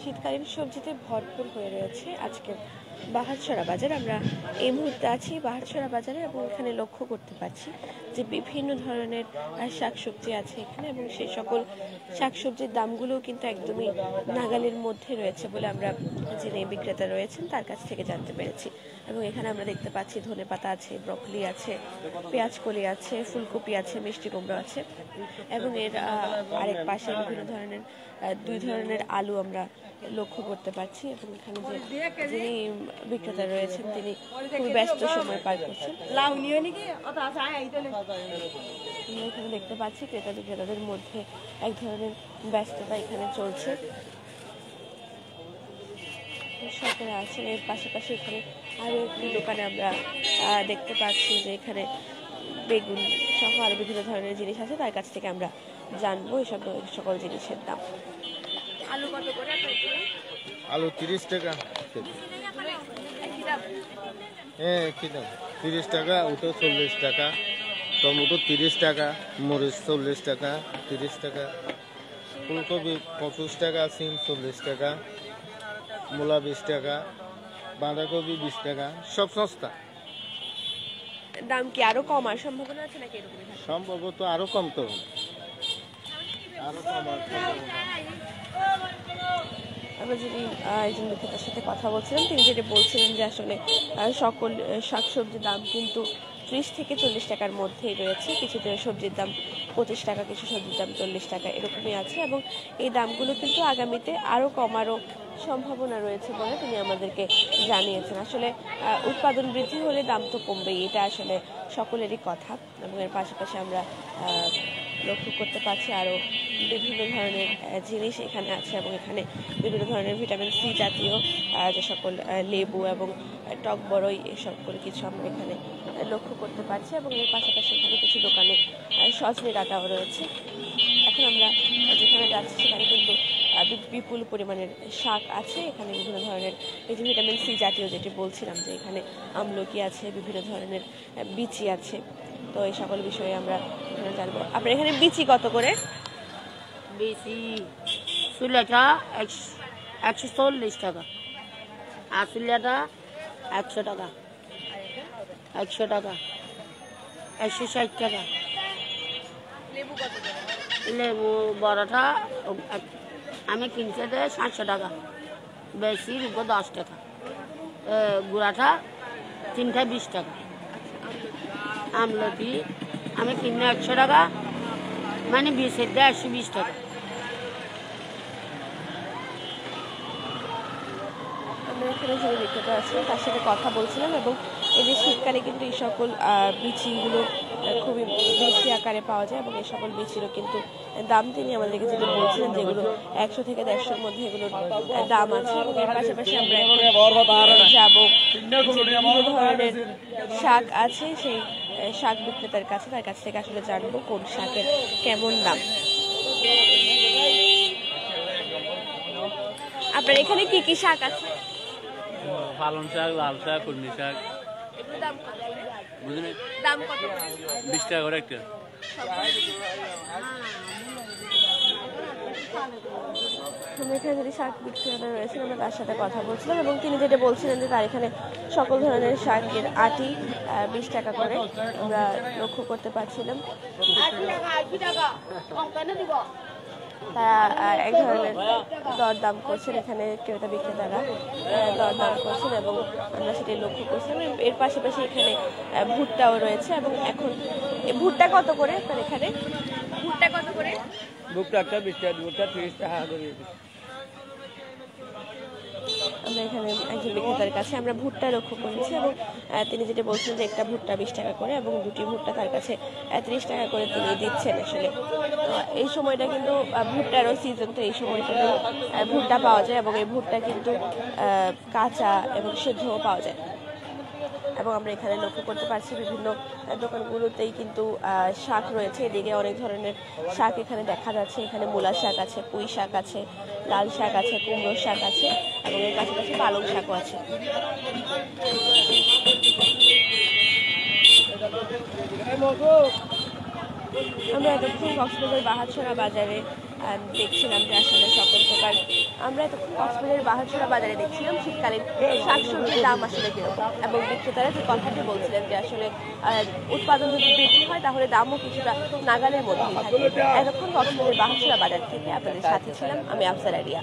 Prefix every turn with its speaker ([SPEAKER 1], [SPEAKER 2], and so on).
[SPEAKER 1] শীতকালীন সবজিতে ভরপুর হয়ে রয়েছে আজকের বাহারছড়া বাজার। আমরা এই মুহূর্তে আছি বাহারছড়া বাজারে এবং এখানে লক্ষ্য করতে পারছি যে বিভিন্ন ধরনের শাকসবজি আছে এখানে, এবং সেই সকল শাকসবজির দামগুলোও কিন্তু একদমই নাগালের মধ্যে রয়েছে বলে আমরা যিনি বিক্রেতা রয়েছেন তার কাছ থেকে জানতে পেরেছি। এবং এখানে আমরা দেখতে পাচ্ছি ধনেপাতা আছে, ব্রকলি আছে, পেঁয়াজকলি আছে, ফুলকপি আছে, মিষ্টি কুমড়ো আছে, এবং এর আরেক পাশে বিভিন্ন ধরনের দুই ধরনের আলু আমরা লক্ষ্য করতে পারছি। এবং এখানে যে যিনি বিক্রেতা রয়েছেন তিনি খুব ব্যস্ত সময় পার করছেন। এখানে দেখতে পাচ্ছি ক্রেতা বিক্রেতাদের মধ্যে এক ধরনের ব্যস্ততা এখানে চলছে, সকলে আছেন। এর পাশাপাশি এখানে আরো একটি দোকানে আমরা দেখতে পাচ্ছি যে এখানে বেগুন সহ আরো বিভিন্ন ধরনের জিনিস আছে, তার কাছ থেকে আমরা জানবো এই সকল জিনিসের দাম। আলু কত করে?
[SPEAKER 2] আলু 30 টাকা। হ্যাঁ, কি দাম? 30 টাকা। ওটা 40 টাকা। টমেটো 30 টাকা, মরিচ 40 টাকা, 30 টাকা, ফুলকপি 25 টাকা, সিম 40 টাকা, মূলা 20 টাকা, বাঁধাকপি 20 টাকা, সব সস্তা।
[SPEAKER 1] দাম কি আরো কমার সম্ভাবনা আছে নাকি এরকমই?
[SPEAKER 2] সম্ভবত আরো কম, তো আরো কম।
[SPEAKER 1] আমরা যিনি একজন বিক্রেতার সাথে কথা বলছিলাম তিনি যেটা বলছিলেন যে আসলে সকল শাকসবজির দাম কিন্তু 30 থেকে 40 টাকার মধ্যেই রয়েছে। কিছু সবজির দাম 25 টাকা, কিছু সবজির দাম 40 টাকা এরকমই আছে, এবং এই দামগুলো কিন্তু আগামীতে আরও কমারও সম্ভাবনা রয়েছে বলে তিনি আমাদেরকে জানিয়েছেন। আসলে উৎপাদন বৃদ্ধি হলে দাম তো কমবেই, এটা আসলে সকলেরই কথা। এবং এর পাশাপাশি আমরা লক্ষ্য করতে পারছি আরও বিভিন্ন ধরনের জিনিস এখানে আছে, এবং এখানে বিভিন্ন ধরনের ভিটামিন সি জাতীয় যে সকল লেবু এবং টক বড়ই এই সকল কিছু আমরা এখানে লক্ষ্য করতে পারছি। এবং এর পাশাপাশি এখানে কিছু দোকানে সজনে ডাঁটাও রয়েছে। এখন আমরা যেখানে যাচ্ছি সেখানে কিন্তু বিপুল পরিমাণের শাক আছে। এখানে বিভিন্ন ধরনের এই যে ভিটামিন সি জাতীয় যেটি বলছিলাম যে এখানে আমলকি আছে, বিভিন্ন ধরনের বিচি আছে। তো এই সকল বিষয়ে আমরা এখানে জানবো। আপনার এখানে বিচি কত করে?
[SPEAKER 3] বিচি চুলেটা 140 টাকা, আর চুলেটা 100 টাকা, 100 টাকা, 160 টাকা।
[SPEAKER 1] লেবু কত করে?
[SPEAKER 3] লেবু বড়টা আমি কিনতে দেয় 700 টাকা, বেশি রুপো 10 টাকা, গুঁড়াটা 3টা 20 টাকা। আমলকি আমি কিনে 100 টাকা, মানে 20-এর দেয় 120 টাকা।
[SPEAKER 1] আমরা এখানে যে বিক্রেতা আছে তার সাথে কথা বলছিলাম, এবং এই যে শীতকালে কিন্তু এই সকল বিচিগুলো খুবই বেশি আকারে পাওয়া যায়, এবং এই সকল বিচিরও কিন্তু দাম তিনি আমাদেরকে যেটা বলছিলেন যেগুলো 100 থেকে 150-এর মধ্যে এগুলোর দাম আছে। এবং এর পাশাপাশি আমরা যাবো বিভিন্ন ধরনের শাক আছে সেই শাক বিক্রেতার কাছে, তার কাছ থেকে আসলে জানবো কোন শাকের কেমন দাম। আপনার এখানে কি কি শাক আছে?
[SPEAKER 4] পালং শাক, লাল শাক, কলমি শাক।
[SPEAKER 1] দাম কত?
[SPEAKER 4] 20 টাকা করে একটা।
[SPEAKER 1] আমরা এখানে যদি শাক বিক্রেতা রয়েছেন আমরা তার সাথে কথা বলছিলাম, এবং তিনি যেটা বলছিলেন যে তার এখানে সকল ধরনের শাকের আটি 20 টাকা করে আমরা লক্ষ্য করতে পারছিলাম। তারা এক ধরনের দরদাম করছেন, এখানে ক্রেতা বিক্রেতারা দরদাম করছেন, এবং আমরা সেটাই লক্ষ্য করছিলাম। এর পাশাপাশি এখানে ভুট্টাও রয়েছে। এবং এখন ভুট্টা কত করে আপনার এখানে? ভুট্টা কত করে?
[SPEAKER 4] ভুট্টা 20 টাকা, ভুট্টা 30 টাকা করে।
[SPEAKER 1] আমরা এখানে একজন বিক্রেতার কাছে আমরা ভুট্টা লক্ষ্য করেছি, এবং তিনি যেটা বলছেন যে একটা ভুট্টা 20 টাকা করে, এবং দুটি ভুট্টা তার কাছে 30 টাকা করে তিনি দিচ্ছেন। আসলে এই সময়টা কিন্তু ভুট্টারও সিজন, তো এই সময়টা ভুট্টা পাওয়া যায়, এবং এই ভুট্টা কিন্তু কাঁচা এবং সেদ্ধও পাওয়া যায়। এবং আমরা এখানে লক্ষ্য করতে পারছি বিভিন্ন দোকানগুলোতেই কিন্তু শাক রয়েছে। এদিকে অনেক ধরনের শাক এখানে দেখা যাচ্ছে। এখানে মূলা শাক আছে, পুঁই শাক আছে, লাল শাক আছে, কুমড়ো শাক আছে, এবং এর পাশাপাশি পালং শাকও আছে। আমরা এতক্ষণ কক্সবাজার বাহারছড়া বাজারে দেখছিলাম যে আসলে সকল প্রকার আমরা এতক্ষণ কক্সবাজারের বাহারছড়া বাজারে দেখছিলাম শীতকালীন শাকসবজির দাম আসলে কিরকম, এবং বিক্রেতারা যে কথাটি বলছিলেন যে আসলে উৎপাদন যদি বৃদ্ধি হয় তাহলে দামও কিছুটা নাগালের মধ্যেই থাকে। এতক্ষণ কক্সবাজারের বাহারছড়া বাজার থেকে আপনাদের সাথে ছিলাম আমি আফসার আরিয়া।